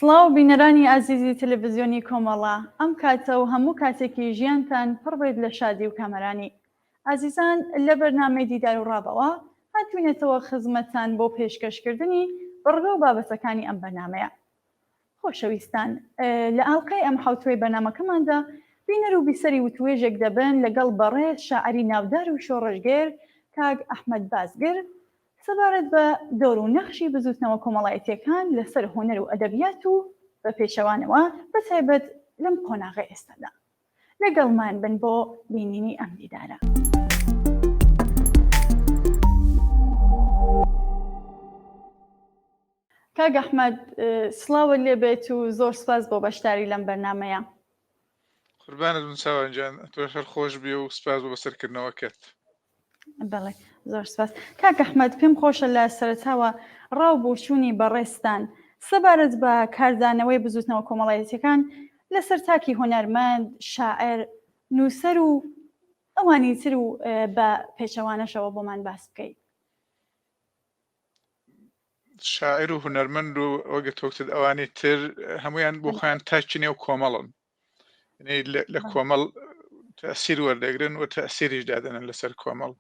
سڵاو بینەرانی ئازیزی تەلەڤیزیۆنی کۆمەڵە، ئەم کاتە و هەموو کاتێکی ژیانتان پڕبێت لە شادی و کامەرانی. ئازیزان لە بەرنامەی دیدار و ڕابەوە هاتوینێتەوە خزمەتتان بۆ پێشکەشکردنی بڕگە و بابەتەکانی ئەم بەرنامەیە. خۆشەویستان، لە ئاڵلقەی ئەم حوتوێ بەرنامەکەماندا بینەر و بیسەری وتوێژێک دەبن لەگەڵ بەڕێز شاعری ناودار و شۆڕژگێر کاک ئەحمەد بازگر سەبارەت بە دۆر و نەخشی بزوتنەوە کۆمەڵایەتیەکان لەسەر هۆنەر و ئەدەبیات و بە پێشەوانەوە بەتایبەت لەم قۆناغی ئێستادا. لەگەڵمان بن بۆ بینینی ئەم دیدارە. کاک ئەحمەد، سڵاوە لێبێت و زۆر سپاس بۆ بەشداری لەم بەرنامەیە. قوربانت بن چاوانجان، تۆ هەر خۆش بێ و سپاس بۆ بەسەرکردنەوەکەت. بەڵێ زۆر سپاس. کاک ئەحمەد، پێم خۆشە لە سەرەتاوە ڕاو بۆچوونی بەڕێستان سەبارەت بە کاردانەوەی بزوتنەوە کۆمەڵایەتیەکان لەسەر تاکی هۆنەرمەند، شاعر، نووسەر و ئەوانی تر و بە پێچەوانەشەوە بۆمان باس بکەیت. شاعر و هونەرمەند و ئەوگە تۆکتت ئەوانی تر هەمویان بۆ خۆیان تاکی نێو کۆمەڵن، لە کۆمەڵ تەسیر وەردەگرن و تەسیریش دادەنن لەسەر کۆمەڵ.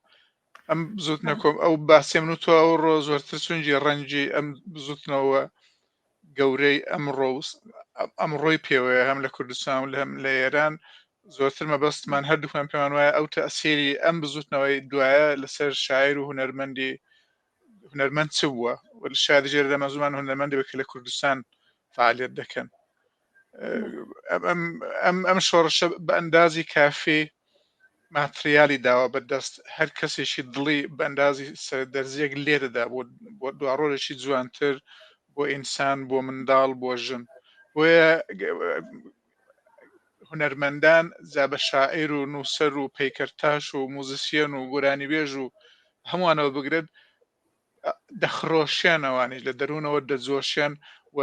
ئەم بزوتنە کۆم ئەو باسێ من و تۆ ئەو ڕۆ زۆرتر سونجی ڕەنجی ئەم بزوتنەوە گەورەی ئەمڕۆی پێوەیە، هەم لە کوردستان و هەم لە ئێران زۆرتر مەبەستمان هەردووکمان پێمان وایە ئەو تەسیری ئەم بزوتنەوەی دوایە لەسەر شاعیر و هونەرمەند چ بووە، شاید ژێر دەمەزومان هونەرمەندی بکە لە کوردستان فعالیت دەکەن. ئەم شۆڕشە بە ئەندازی کافی ماتریالی داوە بەدەست، هەر کەسێکی دڵی بە ئەندازی دەرزیەک لێدەدا بۆ دواڕۆژێکی جوانتر بۆ ئینسان، بۆ منداڵ، بۆ ژن. بۆیە هونەرمەندان زا بە شاعیر و نووسەر و پەیکەرتاش و موزیسیەن و گۆرانی بێژ و هەمووانەوە بگرێت دەخڕۆشێنەوانیش لە دەروونەوە دەجۆشێن و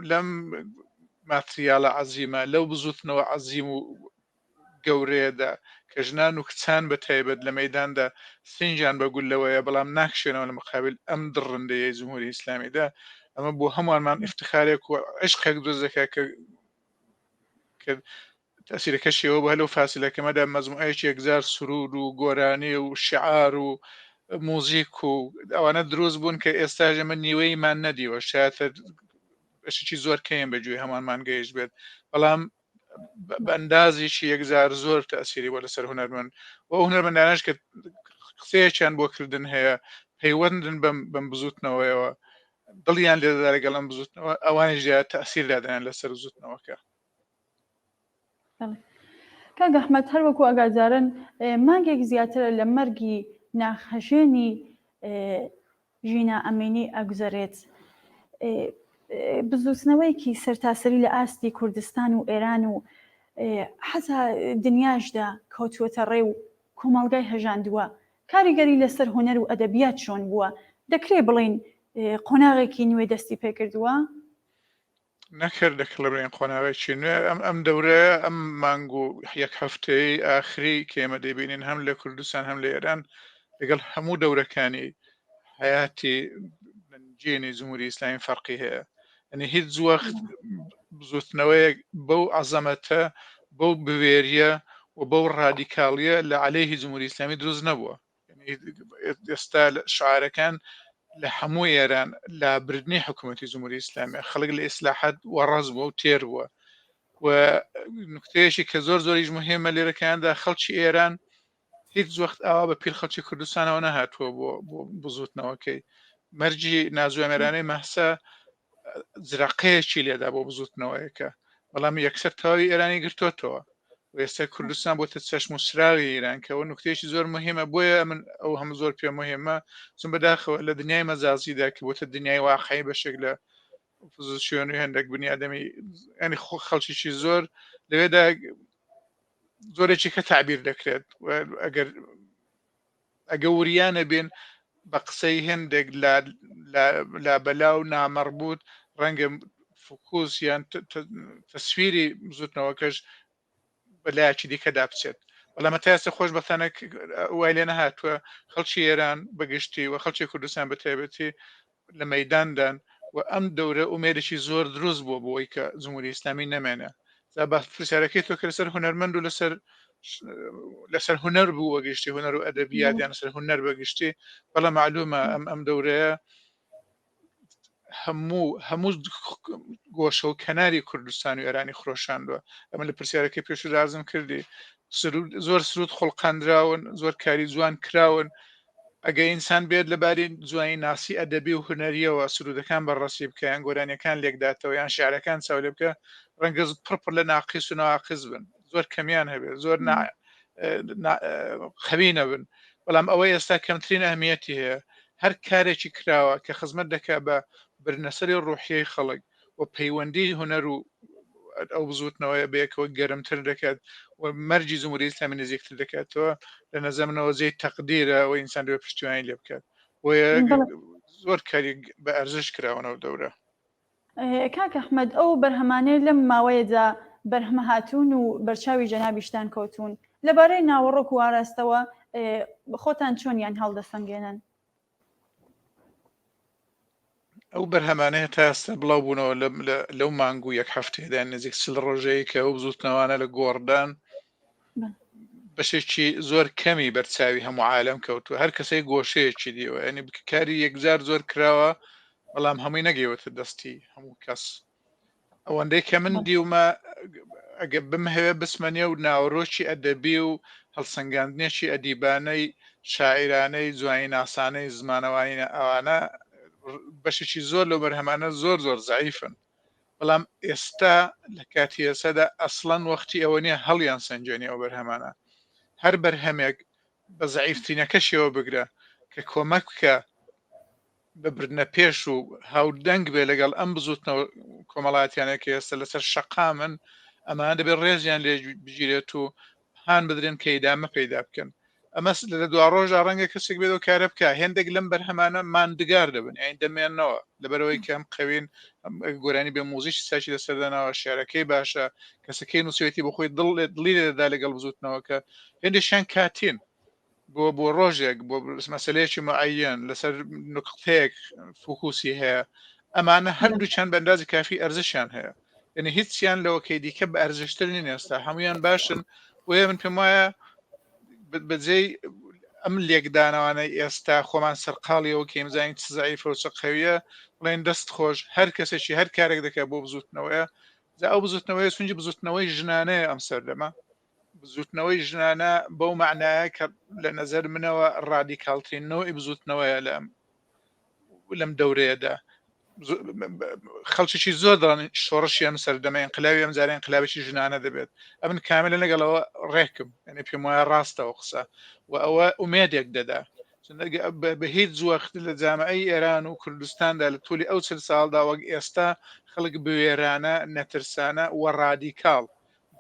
لەم ماتریالە عەزیمە، لەو بزوتنەوە عەزیم و گەورەیەدا کە ژنان و کچان بە تایبەت لە مەیداندا سنجیان بە گولەوەیە، بەڵام ناکشێنەوە لە مقابل ئەم دڕندەیە جمهوری ئیسلامیدا. ئەمە بۆ هەمووانمان ئیفتخارێک و عشقێک دروست دەکات کە تەسیرەکەشیەوە بە لەو فاسیلەکەمەدا مەجموعەیەکی یەکجار سرود و گۆرانی و شیعار و موزیک و ئەوانە دروست بوون کە ئێستا ئەمە نیوەیمان نەدیوە، شاید بەشێکی زۆر کەم بەگوێ هەمانمان گەیشت بێت، بەڵام بە ئەندازێکی یەکجار زۆر تەسیری بۆ لەسەر هونەرمەند و هونەرمەندانەش کە قسەیەکیان بۆ کردن هەیە، پەیوەندن بەم بزوتنەوەیەوە، دڵیان لێدەدا لەگەڵ ئەم بزوتنەوە، ئەوانیش تەسیر دادەنیان لەسەر بزوتنەوەکە. کاک ئەحمەد، هەر وەکو ئاگادارن مانگێک زیاترە لە مەرگی ناخەژێنی ژینا ئەمینی ئەگوزارێت. بزوتنەوەیەکی سەرتاسەری لە ئاستی کوردستان و ئێران و حەتا دنیاشدا کەوتووەتە ڕێ و کۆمەڵگای هەژاندووە. کاریگەری لەسەر هۆنەر و ئەدەبیات چۆن بووە؟ دەکرێ بڵین قۆناغێکی نوێ دەستی پێکردووە؟ نەکرد لە بڵێن قۆناغێکی نوێ. ئەم دەورەیە، ئەم مانگ و یەک هەفتەی ئاخری کە ئێمە دەبینین هەم لە کوردستان هەم لە ئێران لەگەڵ هەموو دەورەکانی حیاتی جێنی جمهوری ئیسلامی فەرقی هەیە. ئەنی هیچ وەخت بزوتنەوەیەک بەو عەزەمەتە، بەو بوێریە و بەو ڕادیکاڵیە لە عەلەیهی جمهوری ئیسلامی دروست نەبووە. ئێستا شاعرەکان لە هەموو ئێران لا بردنی حکوومەتی جمهوری ئیسلامی خەڵک لە ئیسلاحات وەڕەز بووە و تێر بووە. و نکتەیەکی کە زۆریش مهمە لێرەکاندا، خەڵکی ئێران هیچ وەخت ئاوا بە پیر خەڵکی کوردستانەوە نەهاتووە بۆ بزوتنەوەکەی. مەرجی نازوێمێرانەی مەحسا جرەقەیەکی لێدا بۆ بزوتنەوەیەکە، بەڵام یەکسەر تەواوی ئێرانی گرتوتەوە و ئێستا کوردستان بۆتە چەشم و سراوی ئێران، کەەوە نکتەیەکی زۆر مهمە. بۆیە من ئەو هەموو زۆر پێ مهمە چون بەداخەوە لە دنیای مەجازیدا کە بۆتە دنیای واقعی بەشێک لە پۆزیسیۆنی هەندێک بنیادەمی، ینی خەڵکیی زۆر لەوێدا زۆرێکی کە تعبیر دەکرێت. ئەگە وریانە بێن بە قسەی هەندێک لا بەلاو نامەڕبوط ڕەنگە فکوس یان تەسویری بزوتنەوەکەش بەلایەکی دیکەدا بچێت. بەڵام تا ئێستا خۆشبەختانە وای لێ نەهاتووە خەڵکی ئێران بەگشتی و خەڵکی کوردستان بە تایبەتی لە مەیداندان و ئەم دەورە ئومێدێکی زۆر دروست بووە بۆی کە جمهوری ئیسلامی نەمێنێ بە پرسیارەکەی تۆ کە لەسەر هونەرمەند و لەسەر هونەر بوو وەگەشتی هونەر و ئەدەبیات یان لەسەر هونەر بەگشتی بەڵام معلومە ئەم دەورەیە هەموو گۆشە و کەناری کوردستان و ئێرانی خۆشاندووە ئەمە لە پرسیارەکەی پێش رازم کردی زۆر سرود خۆڵقاندراون زۆر کاری جوان کراون ئەگە ئینسان بێت لەباری جوانی ناسی ئەدەبی و هونەریەوە سرودەکان بەڕەسی بکەیان گۆرانیەکان لێکداتەوە یان شعرەکان چاو لێ بکە ڕەنگە پڕ لە ناقیس و ناواقیس بن زۆر کەمیان هەبێت زۆر خەوینە بن بەڵام ئەوەی ئێستا کەمترین ئەهمیەتی هەیە هەر کارێکی کراوە کە خزمەت دەکات بە برنەسەری ڕوحیەی خەڵک و پەیوەندی هونەر و ئەو بزوتنەوەی بەیەکەوە گەرمتر دەکات و مەرجی جمهوری ئیسلامی نزیکتر دەکاتەوە لە نەزەمنەوە جێی تەقدیرە و ئینسان دوێ پشتیوانی لێ بکات زۆر کاری بە ئەرزش کراونەوە دەورە کاک ئەحمەد ئەو بەرهەمانەی لەم ماوەیەدا بەرهەمە هاتوون و بەرچاوی جەنابیشتان کەوتون لەبارەی ناوەڕۆک و ئاراستەوە خۆتان چۆنیان هەڵدەسەنگێنن ئەو بەرهەمانەیە تا ئێستا بڵاو بوونەوە لەو مانگو یەک هەفتەیەدا نزیک سل ڕۆژەیە کە ئەو بزوتنەوانە لە گۆڕدان بەشێکی زۆر کەمی بەرچاوی هەموو عالەم کەوتووە هەر کەسەی گۆشەیەکی دیوە ینی کاری یەکجار زۆر کراوە بەڵام هەمووی نەگەیوەتە دەستی هەموو کەس ئەوەندەی کە من دیومە ئەگە بمهەوێ بسمەنیە و ناوڕۆکی ئەدەبی و هەڵسەنگاندنێکی ئەدیبانەی شاعرانەی جوانی ناسانەی زمانەوانی ئەوانە بەشێکی زۆر لەو بەرهەمانە زۆر زعیفن بەڵام ئێستا لە کاتی ئێسەدا ئەسڵەن وەختی ئەوە نیە هەڵیان سنجێنی ئەو بەرهەمانە هەر بەرهەمێک بە زعیفترینەکەشیەوە بگرە کە کۆمەک بکە ببرنە پێش و هاودەنگ بێ لەگەڵ ئەم بزوتنەوە کۆمەڵاتیانێکی ئێستا لەسەر شەقامن ئەمان دەبێت ڕێزیان لێ بگیرێت و هان بدرێن کە ئیدامە پەیدا بکەن ئەمە لە دو ڕۆژە ڕەنگە کەسێک بێت و کارە بکە هێندێک لەم بەرهەمانە ماندگار دەبن ئەین دەمێنەوە لەبەرەوەی کەم قەوین گۆرانی بێ موزیش ساچی لەسەردانەوە شێعرەکەی باشە کەسەکەی نووسێتی بە خۆی دڵی لێدا لەگەڵ بزوتنەوەکە هێندێکیان کاتین بۆ ڕۆژێک بۆ مەسلەیەکی معەن لەسەر نقطەیەک فوکوسی هەیە ئەمانە هەردوو چەند بەندازی کافی ئەرزشیان هەیە یعنی هیچیان لەوەکەی دیکە بە ئەرزشتر نین ئێستا هەمویان باشن وێ من پێم وایە بەجێی ئەم لێکدانەوانەی ئێستا خۆمان سەرقاڵیەوە کە ئیمزانین چ زعیفە و چ قەویە بڵێن دەست خۆش هەر کەسێکی هەر کارێک دەکات بۆ بزوتنەوەیە ئەو بزوتنەوەی سونجی بزوتنەوەی ژنانەیە ئەم سەردەمە بزوتنەوەی ژنانە بەو معنایە کە لە نەزەر منەوە ڕادیکالترینەوەی بزوتنەوەیە لەم دەورەیەدا خەڵکیی زۆر دەڵن شۆڕشی ئەم سەردەمە انقلابی ئەم جارە انقلابێکی ژنانە دەبێت ئەمن کاملە لەگەڵەوە ڕێکم یعنی پێم وایە ڕاستەوە قسە و ئەوە ئومێدێک دەدا بە هیچ وەخت لە جامعەی ئێران و کوردستاندا لە تولی ئەو چل ساڵدا وەک ئێستا خەڵک بوێرانە نەترسانە و ڕادیکاڵ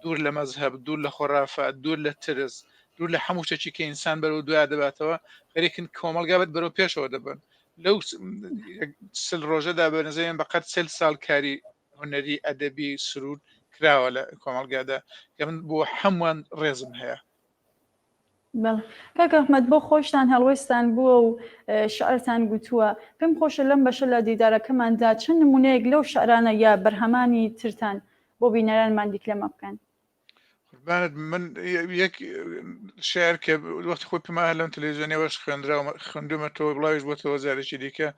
دوور لە مەزهب دوور لە خۆرافات دوور لە ترس دوور لە هەموو شتێکی کە ئینسان بەرەو دوای دەباتەوە خەریکن کۆمەلگابێت بەرەو پێشەوە دەبن لەو سل ڕۆژەدا بەنزێن بەقەت سل ساڵ کاری هونەری ئەدەبی سرود کراوە لە کۆمەلگادا کە من بۆ هەمووان ڕێزم هەیە کاک ئەحمەد بۆ خۆشتان هەڵوێستان بووە و شعرتان گوتووە پێم خۆشە لەم بەشە لە دیدارەکەماندا چەند نمونەیەک لەو شعرانە یا بەرهەمانی ترتان بۆ بینەرانمان دیکلەمە بکەن من یەک شعر کە وەختی خۆی پێما لەم تەلەڤیزیۆنەوەش خوێندومە تۆ بڵاویش بۆ تۆ زارێکی دیکە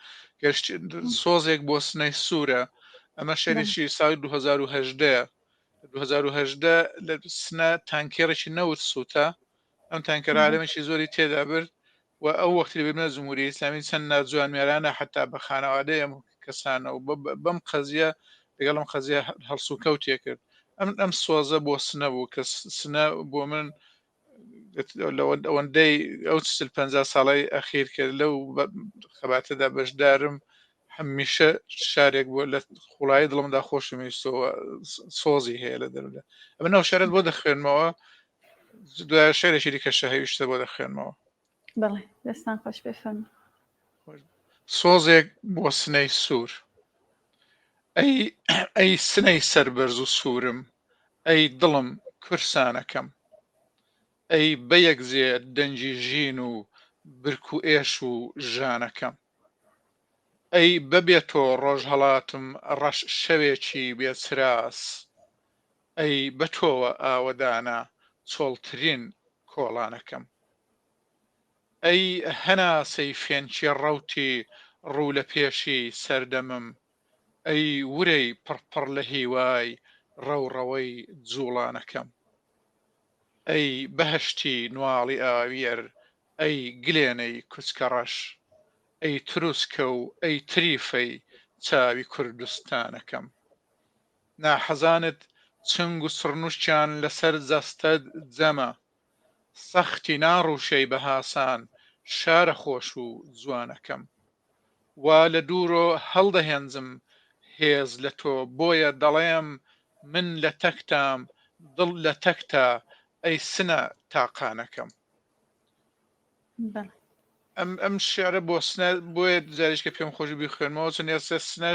سۆزێک بۆ سنەی سوورە ئەمە شەریکی ساڵی 2010 لە سنە تانکێڕێکی نەوت سووتە ئەم تانکەر عالەمێکی زۆری تێدا برد و ئەو وەختی ببنە جمهوری ئیسلامی چەند ناجوان میێرانە حتا بە خانەوادەی ئەم کەسانە و بەم قەزیە لەگەڵم قەزیە هەڵسو کەوتێ کرد ئەم سۆزە بۆ سنە بوو کە سنە بۆ من ئەوەندەی ئەو 50 ساڵی ئەخیر کرد لەو خەباتەدا بەشدارم هەمیشە شارێک بۆ لە خوڵایی دڵمدا خۆشمیستەوە سۆزی هەیە لە دەردا ئەمە ناو شارەت بۆ دەخوێنمەوە دوای شعرێکی دیکەشە هەویشتە بۆ دەخوێنمەوە بەڵێ دەستان خۆش بفەرمە سۆزێک بۆ سنەی سوور ئەی سنەی سەربەرز و سوورم ئەی دڵم کورسانەکەم ئەی بەیەک زێ دەنجی ژین و برک و ئێش و ژانەکەم ئەی بەبێتۆ ڕۆژ هەڵاتم ڕەش شەوێکی بێچراس ئەی بە تۆوە ئاوەدانە چۆڵترین کۆڵانەکەم ئەی هەناسەی فێنچی ڕەوتی ڕوو لە پێشی سەردەمم ئەی ورەی پڕپڕ لە هیوای ڕەوڕەوەی جوڵانەکەم ئەی بەهشتی نواڵی ئاویەر ئەی گلێنەی کوچکە ڕەش ئەی تروسکە و ئەی تریفەی چاوی کوردستانەکەم ناحەزانت چنگ و سڕنوشتیان لەسەر جەستەت جەمە سەختی ناڕووشەی بە هاسان شارە خۆش و جوانەکەم وا لە دوورۆ هەڵدەهێنجم هێز لە تۆ بۆیە دەڵێم من لە تەکتام دڵ لە تەکتە ئەی سنە تاقانەکەم ئەم شێعرە بۆ سنە بۆیە جاریشکە پێم خۆشی بیخوێنمەوە چون ئێستا سنە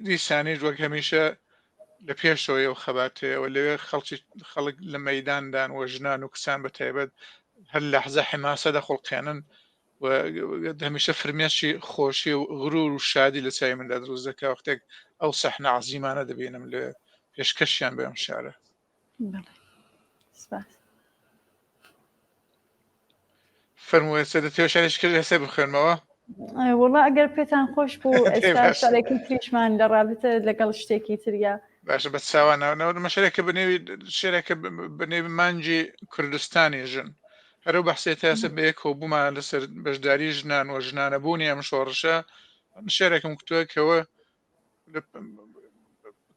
دیسانی وەک هەمیشە لە پێشەوەی و خەباتەوە لەوێ خەڵک لە مەداندان و ژنان و کسان بە تایبەت هەر لە حەزە حماسە دەخۆڵقێنن و هەمیشە فرمێشی خۆشی و غرور و شادی لە چای مندا دروست دەکا وەختێک ئەو سەحنە عەزیمانە دەبینم لێ پێشکەشیان بەم شارە فەرموویە دەتەوێت شارێک کرد هەسێ بخوێنمەوە وڵا ئەگەر پێتان خۆش بوو ئێستا شارێکی تریشمان لە ڕابطە لەگەڵ شتێکی تریا باشە بە چاوانەوە شارێکە بنێوی شێرێکە بنێوی مانجی کوردستانی ژن هەرو بەحسێ تاسە بەیەکەوە بوومان لەسەر بەشداری ژنان و ژنانەبوونی ئەم شۆڕشە شێرێکم کتووەکەوە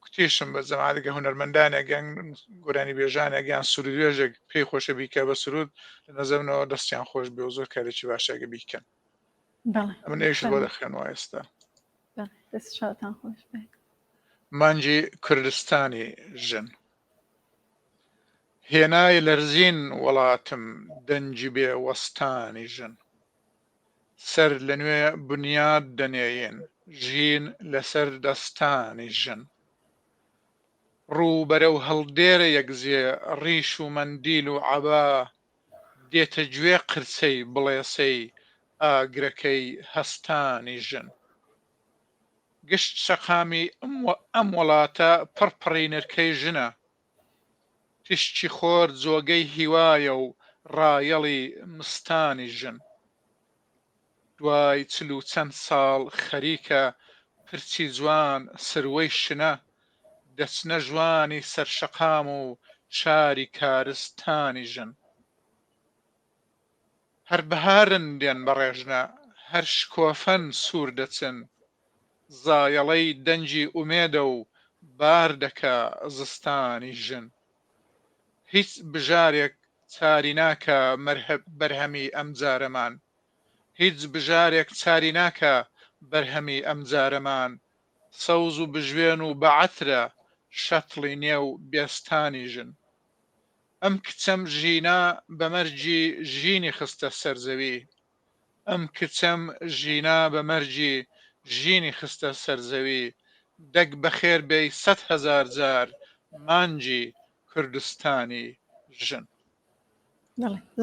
کوتیشم بە زەمادەگە هونەرمەندانە گەنگ گۆرانی بێژانە گیان سروێژێک پێی خۆشە بیکە بە سرود لە نەزەمنەوە دەستیان خۆش بێ و زۆر کارێکی باشاگە بیکەن ئەمە نێویشت بۆ دەخێنەوە ئێستا دەستشاتان خۆش بێ مانجی کوردستانی ژن هێنای لەرزین وڵاتم دەنجی بێ وەستانی ژن سەر لە نوێ بنیاد دەنێین ژین لەسەر دەستانی ژن ڕوو بەرەو هەڵدێرە یەکزێ ڕیش و مەندیل و عەبا دێتە گوێ قرچەی بڵێسەی ئاگرەکەی هەستانی ژن گشت شەقامی ئەم وڵاتە پڕپڕی نرکەی ژنە تشتی خۆر جۆگەی هیوایە و ڕایەڵی مستانی ژن دوای چل و چەند ساڵ خەریکە پرچی جوان سروەی شنە دەچنە ژوانی سەرشەقام و شاری کارستانی ژن هەر بەهارن دێن بەڕێژنە هەر شکۆفەن سوور دەچن زایەڵەی دەنجی ئومێدە و بار دەکا زستانی ژن هیچ بژارێک چاری ناکە بەرهەمی ئەم جارەمان هیچ بژارێک چاری ناکە بەرهەمی ئەم جارەمان سەوز و بژوێن و بەعەترە شەتڵی نێو بێستانی ژن ئەم کچەم ژینا بەمەرجی ژینی خستە سەرزەوی ئەم کچەم ژینا بەمەرجی ژینی خستە سەرزەوی دەک بەخێر بێی 100,000 جار مانجی کوردستانی ژن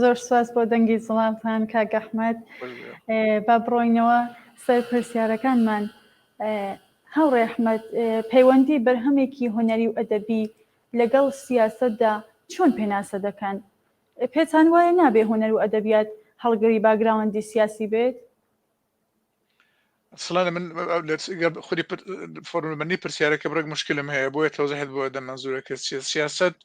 زۆر سواس بۆ دەنگی زڵامتان کاک ئەحمەد با بڕۆینەوە سەر پرسیارەکانمان هاوڕێ ئەحمەد پەیوەندی بەرهەمێکی هونەری و ئەدەبی لەگەڵ سیاسەتدا چۆن پێناسە دەکەن پێتان وایە نابێ هونەر و ئەدەبیات هەڵگری باگراوەندی سیاسی بێت سڵانە من خودی فۆرمەنی پرسیارەکە بڕێک مشکلم هەیە بۆیە تەوزەهێت بۆ دەمەزورەکە سیاست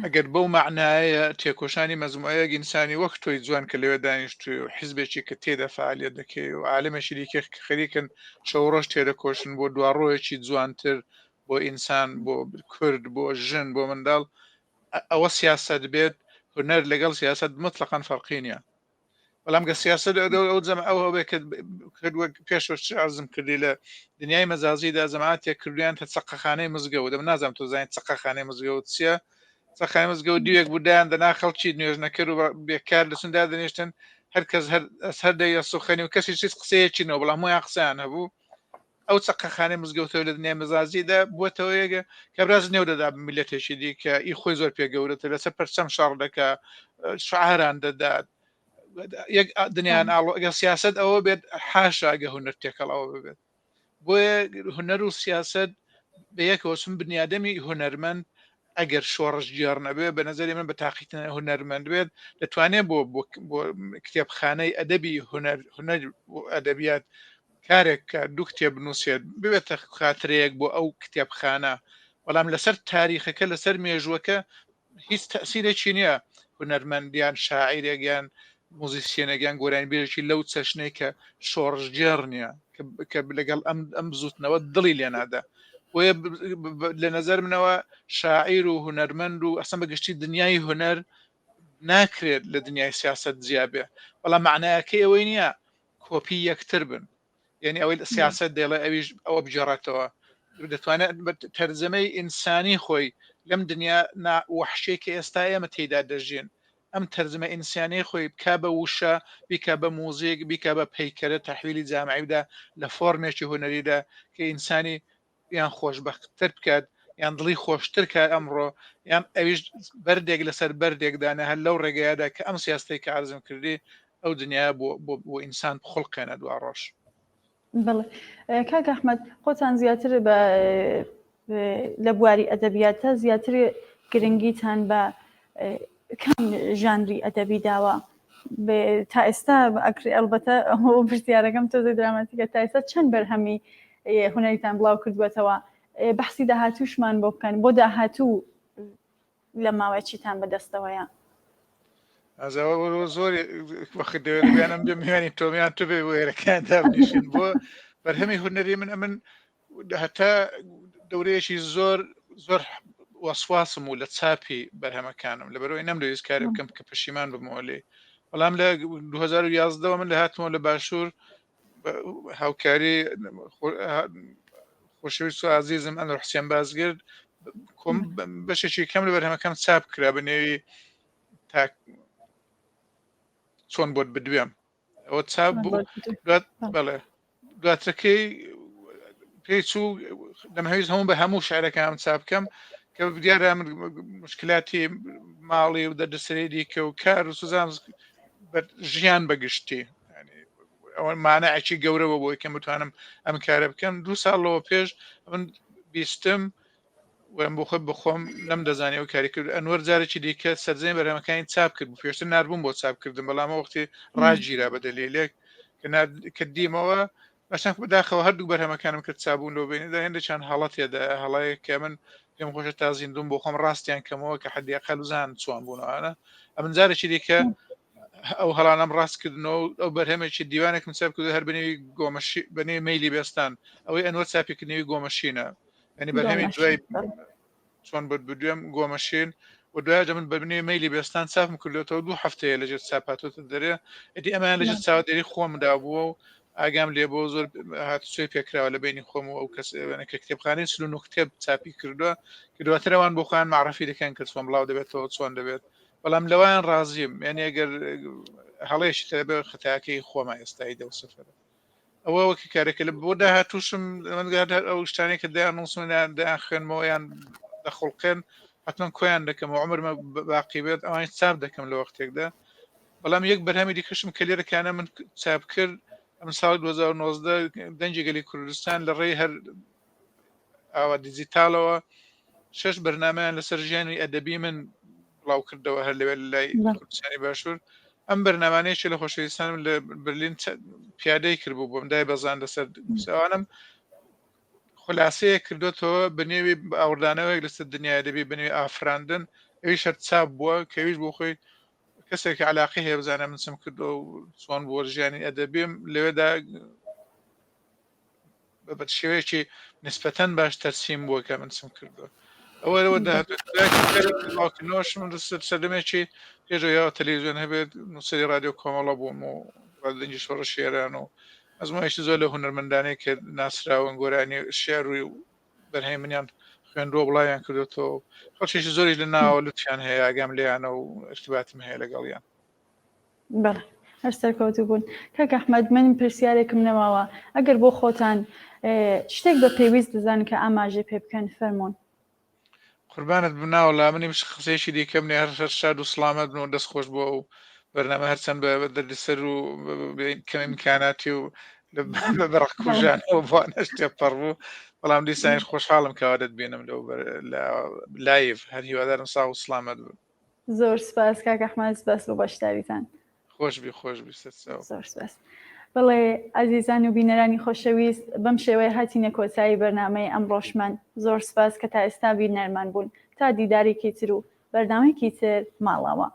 ئەگەر بەو معنایە تێکۆشانی مەزموعەیەک ئینسانی وەک تۆی جوان کە لەوێ دانیشتوی و حیزبێکی کە تێدا فعالیت دەکەی و عالمێکی دیکە خەریکن شەوڕۆژ تێدەکۆشن بۆ دواڕۆیەکی جوانتر بۆ ئینسان بۆ کورد بۆ ژن بۆ منداڵ ئەوە سیاست بێت هونەر لەگەڵ سیاست مطلقاً فەرقی نییە بەڵام گە سیاست ئەو جەمع ئەو پێشوە عەرزم کردی لە دنیای مەجازیدا جەماعەتێک کردویان هە چەقەخانەی مزگەوت دەم نازانم تۆ زانیت چەقەخانەی مزگەوت چییە چەقەخانەی مزگەوت دیوێک بودیان دەنا خەڵکی نوێژنەکرد و بێکار لەسندا دەنیشتن هەرکەس هەر دەیە سوخەنی و کەسی چیت قسەیەکینەوە بەڵام هەموویان قسەیان هەبوو ئەو چەقەخانەی مزگەوتەوە لە دنیای مەجازیدا بووەتەوە یەکە کە براز نێو دەدا میلەتێکی دیکە ئی خۆی زۆر پێگەورەتە لەسەر پەرچەم شەڕ دەکا شعاران دەدات یەک دنیایان ئەگە سیاست ئەوە بێت حاشا ئەگە هونەر تێکەڵ ئەوە ببێت بۆیە هونەر و سیاست بە یەکەوەچم بنیادەمی هونەرمەند ئەگەر شۆڕش جیار نەبێ بە نظری من بە تاقیتن هونەرمەند بێت دەتوانێت بۆ کتێبخانەی ئەدەبی هونەر ئەدەبیات کارێک کە دوو کتێب بنووسێت ببێتە خاترەیەک بۆ ئەو کتێبخانە بەڵام لەسەر تاریخەکە لەسەر مێژوەکە هیچ تەسیرێکی نییە هونەرمەندیان شاعیرێکیان موزیسیێنەگەیان گۆرانی بێژێکی لەو چەشنەی کە شۆڕژگێڕ نییە کە لەگەڵ ئەم زوتنەوە دڵی لێنادا وە لە نظر منەوە شاعیر و هونەرمەند و ئەسم بەگشتی دنیای هونەر ناکرێت لە دنیای سیاست جیابێ بەڵام معنایەکەی ئەوەی نییە کۆپی یەکتر بن یعنی ئەوەی سیاست دێڵێ ئەویش ئەوە بجێڕێتەوە دەتوانێت تەرجەمەی ئینسانی خۆی لەم دنیا وحشێکی ئێستا ئێمە تێدا دەژین ئەم تەرجمە ئینسانی خۆی بکا بە وشە بیکە بە موزیک بیکە بە پەیکەرە تەحویلی جامعیدا لە فۆرمێکی هونەریدا کە ئینسانی یان خۆشبەختتر بکات یان دڵی خۆشتر کە ئەمڕۆ یان ئەویش بەردێک لەسەر بەردێکدانە هەر لەو ڕێگەیەدا کە ئەم سیاستەی کە عرزم کردی ئەو دنیا بۆ ئینسان بخڵقێنە دوا ڕۆژ بڵێ کاک ئەحمەد خۆتان زیاتر بە لە بواری ئەدەبیاتە زیاتر گرنگیتان بە کەم ژانری ئەدەبی داوە تا ئێستا ئەلبەتە ئەو پرسیارەکەم تۆزی دراماتیکە تا ئێستا چەند بەرهەمی هونەریتان بڵاو کردوێتەوە بەحسی داهاتووشمان بۆ بکەن بۆ داهاتوو لە ماوەیەکیتان بەدەستەوەیە زۆر وەخت دەوێتیانم بێ میوانی تۆمیان تو بێ وێرەکان دابنیشن بۆ بەرهەمی هونەری من هەتا دەورەیەکی زۆر وەسواسم و لە چاپی بەرهەمەکانم لەبەرەوەی نەمدەویست کاری بکەم کە پەشیمان بمەوە لێ بەڵام لە 2011 من لە هاتمەوە لە باشوور هاوکاری خۆشەویست و عزیزم ئەنوەر حوسێن بازگرد بەشێکی کەم لە بەرهەمەکەم چاپ کرا بە نێوی چۆن بۆت بدوێم ئەوە چاپ بوو بەڵێ دواترەکەی پێی چوو دەمەویست هەموو بە هەموو شعرەکەم چاپ بکەم کە دیارە من مشکلاتی ماڵی و دەردەسەری دیکە و کار و سوزان ژیان بەگشتی ئەوە مانەعکی گەورەوە بۆی کەم بتوانم ئەم کارە بکەم 2 ساڵەوە پێش من بیستم بۆ خۆ بخۆم نەم دەزانانی ئەو کاری کرد ئەنوەر جارێکی دیکە سەررجەی بەرهەمەکانی چاپ کرد بوو پێشتر نربووم بۆ چاپکردن بەڵام وەختی ڕاگیرا بە دەلیلێک کە دیمەوە بەشان بەداخەوە هەردوو بەرهەمەکانم کرد چابوون لەو بینیدا هێندە چەند هەڵەتێدا هەڵەیە کە من پێم خۆشە تا زیندوم بۆ خۆم ڕاستیان کەمەوە کە حەدیاقەل بزان چۆن بوونەوەە ئەمن جارێکی دیکە ئەو هەڵانم ڕاستکردنەوە ئەو بەرهەمێکی دیوانێکم چاپ کرد هەر بنێوی گۆمەشی بنێ مەیلی بێستان ئەوەی ئەنوەر چاپێکردنەوەی گۆمەشینە ینی بەرهەمی دوای چۆن بدوێم گۆمەشین و دوایە من ببنێ مەیلی بێستان چاپم کردێتەوە 2 هەفتەیە لەژێر چاپاتۆتە دەرێ ئەدی ئەمان لەژێر چاودێری خۆمدا بووە و ئاگام لێ بۆ زۆر هاتوچێ پێکراوە لە بینی خۆم و ئەو کەسێنەکە کتێبخانەی سلون و کتێب چاپی کردووە کە دواترەوان بۆ خۆیان معرفی دەکەن کە چۆن بڵاو دەبێتەوە چۆن دەبێت بەڵام لەوایان ڕازیم یعنی ئەگەر هەڵەیەشی تەبێ خەتاکەی خۆمە ئێستایی دە سفرە ئەوە وەکی کارێکە لە بۆ داهاتووشم منگات ئەو شتانی کە دایان نووسمدان دایان خوێنمەوەیان دەخڵقێن حتمما کۆیان دەکەم و عمرمە باقی بێت ئەوان چاپ دەکەم لە وەختێکدا بەڵام یەک بەرهەمی دیکەشم کە لێرەکانە من چاپ کرد ئەم ساڵی 2019 دەنجی گەلی کوردستان لە ڕێی هەر ئاوا دیجیتالەوە 6 بەرنامەیان لەسەر ژیانی ئەدەبی من بڵاو کردەوە هەر لەوێ لای کوردستانی باشوور ئەم بەرنامانەیەکی لە خۆشەویستانم لە برلین پیادەی کردبوو بۆم دای بەزان لەسەر ساوانم خلاصەیە کردوێتەوە بنێوی ئاوردانەوەیەک لەسەر دنیای ئەدەبی بنێوی ئافراندن ئەویش هەر چاپ بووە کەویش بۆ خۆی کەسێک علاقی هەیە بزانە من چم کردو و چۆن بۆ ژیانی ئەدەبیم لەوێدا بە شێوەیەکی نسبەتەن باش تەرسیم بووە کە من چم کردووە ئەوەوە داهاتنۆش من سەردەمێکی پێشەوە تەلەڤیزیۆن هەبێت نووسری رادیۆ کۆمەڵە بووم و ڕادەنجی شۆڕە شێران و ئەزمایشی زۆر لە هونەرمەندانەی کە ناسراون گۆرانی شێڕووی و بەرهەمی منیان خوێندۆ بڵاویان کردوێتەوە خەڵکیشی زۆریش لە ناوە لوتیان هەیە ئاگام لێیانە و ارتباطم هەیە لەگەڵیان بەڵێ هەر سەرکەوتوو بوون کاک ئەحمەد من پرسیارێکم نەماوە ئەگەر بۆ خۆتان شتێک بە پێویست دەزان کە ئاماژە پێ بکەن فەرمۆن قوربانت بناوە لا منی قسەیەکی دیکەم نێ هەر شاد و سڵامەت بن و دەست خۆش بووە و بەرنامە هەرچەند بە دەردسەر و کەم ئیمکاناتی و بەڕق کوژانەوە بوانە شتێ پەڕ بوو بەڵام دیسانیش خۆشحاڵم کەوا دەتبێنم لەو لایڤ هەر هیوادارم ساغ و سڵامەت بن. زۆر سپاس کاک ئەحمەد، سپاس بۆ بەشداریتان. خۆشبی زۆر سپاس. بڵێ ئازیزان و بینەرانی خۆشەویست، بەم شێوەیە هاتینە کۆتایی بەرنامەی ئەمڕۆشمان. زۆر سپاس کە تا ئێستا بینەرمان بوون. تا دیدارێکی تر و بەردامێکی تر ماڵەوە.